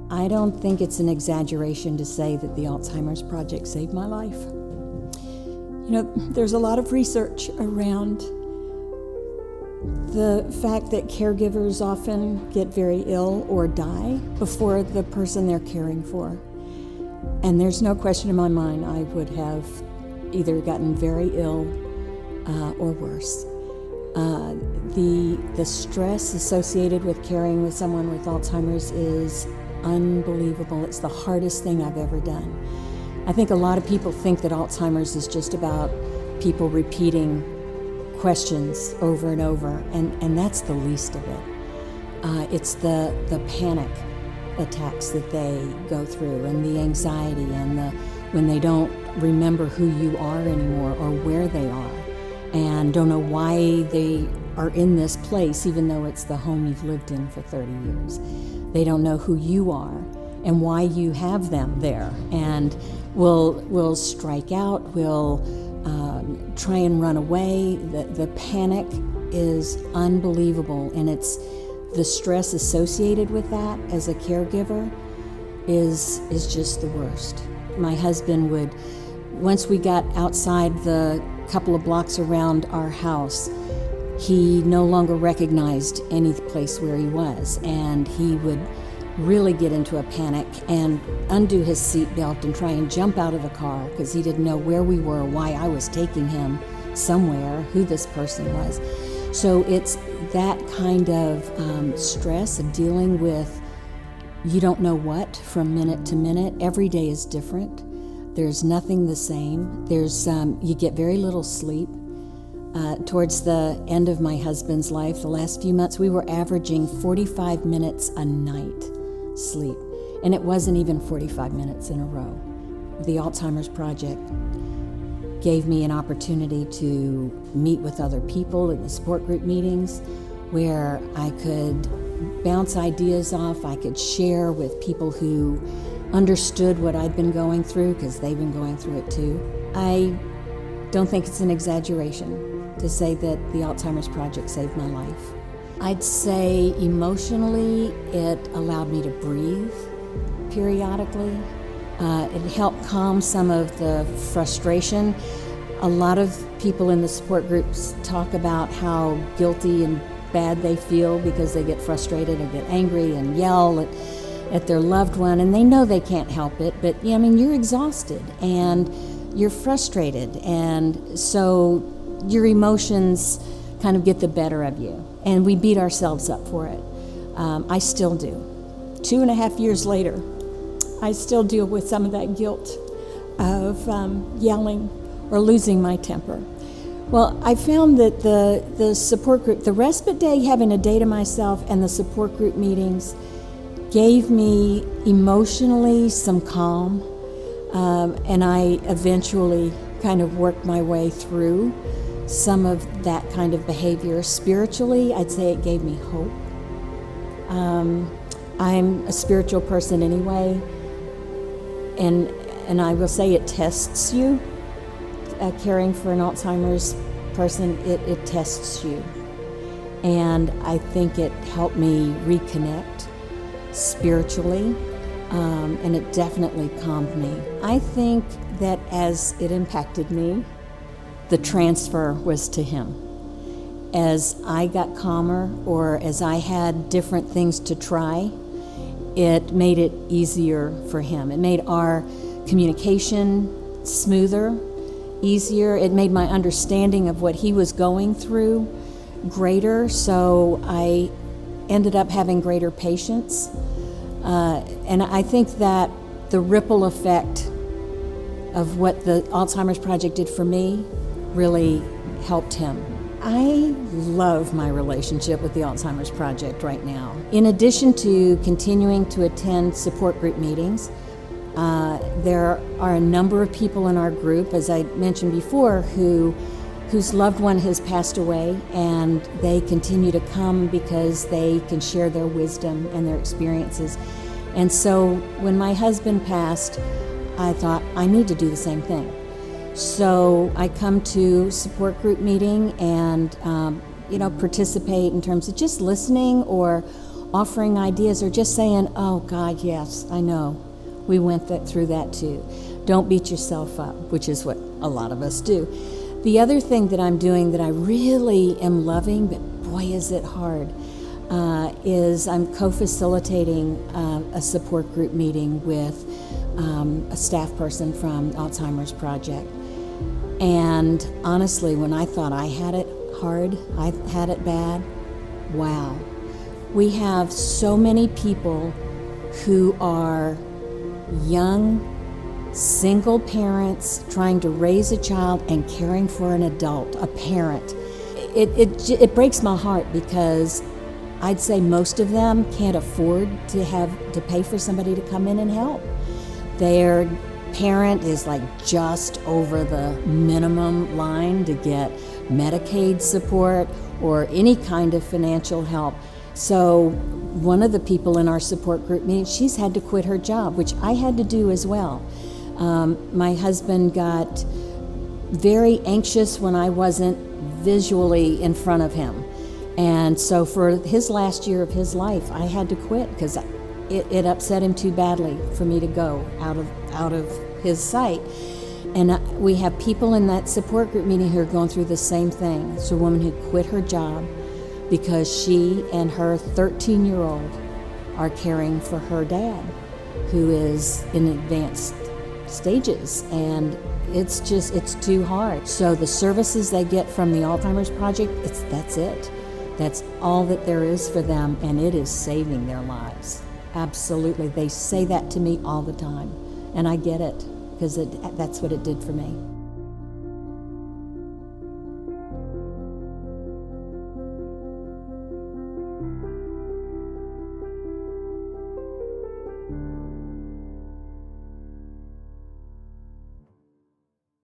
I don't think it's an exaggeration to say that the Alzheimer's Project saved my life. You know, there's a lot of research around the fact that caregivers often get very ill or die before the person they're caring for. And there's no question in my mind I would have either gotten very ill or worse. The stress associated with caring with someone with Alzheimer's is unbelievable. It's the hardest thing I've ever done. I think a lot of people think that Alzheimer's is just about people repeating questions over and over, and that's the least of it. It's the panic attacks that they go through, and the anxiety, and when they don't remember who you are anymore or where they are, and don't know why they are in this place, even though it's the home you've lived in for 30 years. They don't know who you are and why you have them there, and will strike out, will try and run away. The panic is unbelievable, and it's the stress associated with that as a caregiver is just the worst. My husband would, once we got outside the couple of blocks around our house, he no longer recognized any place where he was, and he would really get into a panic and undo his seatbelt and try and jump out of the car because he didn't know where we were, why I was taking him somewhere, who this person was. So it's that kind of stress of dealing with you don't know what from minute to minute. Every day is different. There's nothing the same. You get very little sleep. Towards the end of my husband's life, the last few months, we were averaging 45 minutes a night sleep. And it wasn't even 45 minutes in a row. The Alzheimer's Project gave me an opportunity to meet with other people in the support group meetings where I could bounce ideas off. I could share with people who understood what I'd been going through because they've been going through it too. I don't think it's an exaggeration to say that the Alzheimer's Project saved my life. I'd say emotionally it allowed me to breathe periodically. It helped calm some of the frustration. A lot of people in the support groups talk about how guilty and bad they feel because they get frustrated or get angry and yell at their loved one, and they know they can't help it, but you're exhausted and you're frustrated, and so your emotions kind of get the better of you, and we beat ourselves up for it. I still do. 2.5 years later, I still deal with some of that guilt of yelling or losing my temper. Well, I found that the support group, the respite day, having a day to myself, and the support group meetings gave me emotionally some calm, and I eventually kind of worked my way through some of that kind of behavior. Spiritually, I'd say it gave me hope. I'm a spiritual person anyway, and I will say it tests you. Caring for an Alzheimer's person, it tests you. And I think it helped me reconnect spiritually, and it definitely calmed me. I think that as it impacted me, the transfer was to him. As I got calmer, or as I had different things to try, it made it easier for him. It made our communication smoother, easier. It made my understanding of what he was going through greater, so I ended up having greater patience. And I think that the ripple effect of what the Alzheimer's Project did for me really helped him. I love my relationship with the Alzheimer's Project right now. In addition to continuing to attend support group meetings, there are a number of people in our group, as I mentioned before, whose loved one has passed away, and they continue to come because they can share their wisdom and their experiences. And so when my husband passed, I thought, I need to do the same thing. So I come to support group meeting and participate in terms of just listening or offering ideas or just saying, oh God, yes, I know. We went through that too. Don't beat yourself up, which is what a lot of us do. The other thing that I'm doing that I really am loving, but boy is it hard, is I'm co-facilitating a support group meeting with a staff person from Alzheimer's Project. And honestly, when I thought I had it hard, I had it bad, wow. We have so many people who are young, single parents trying to raise a child and caring for an adult, a parent. It breaks my heart because I'd say most of them can't afford to pay for somebody to come in and help. Their parent is like just over the minimum line to get Medicaid support or any kind of financial help. So one of the people in our support group meeting, she's had to quit her job, which I had to do as well. My husband got very anxious when I wasn't visually in front of him. And so for his last year of his life, I had to quit because it upset him too badly for me to go out of his sight. And we have people in that support group meeting who are going through the same thing. It's a woman who quit her job because she and her 13-year-old are caring for her dad, who is in advanced stages, and it's too hard. So the services they get from the Alzheimer's Project, that's it. That's all that there is for them, and it is saving their lives. Absolutely. They say that to me all the time, and I get it because that's what it did for me.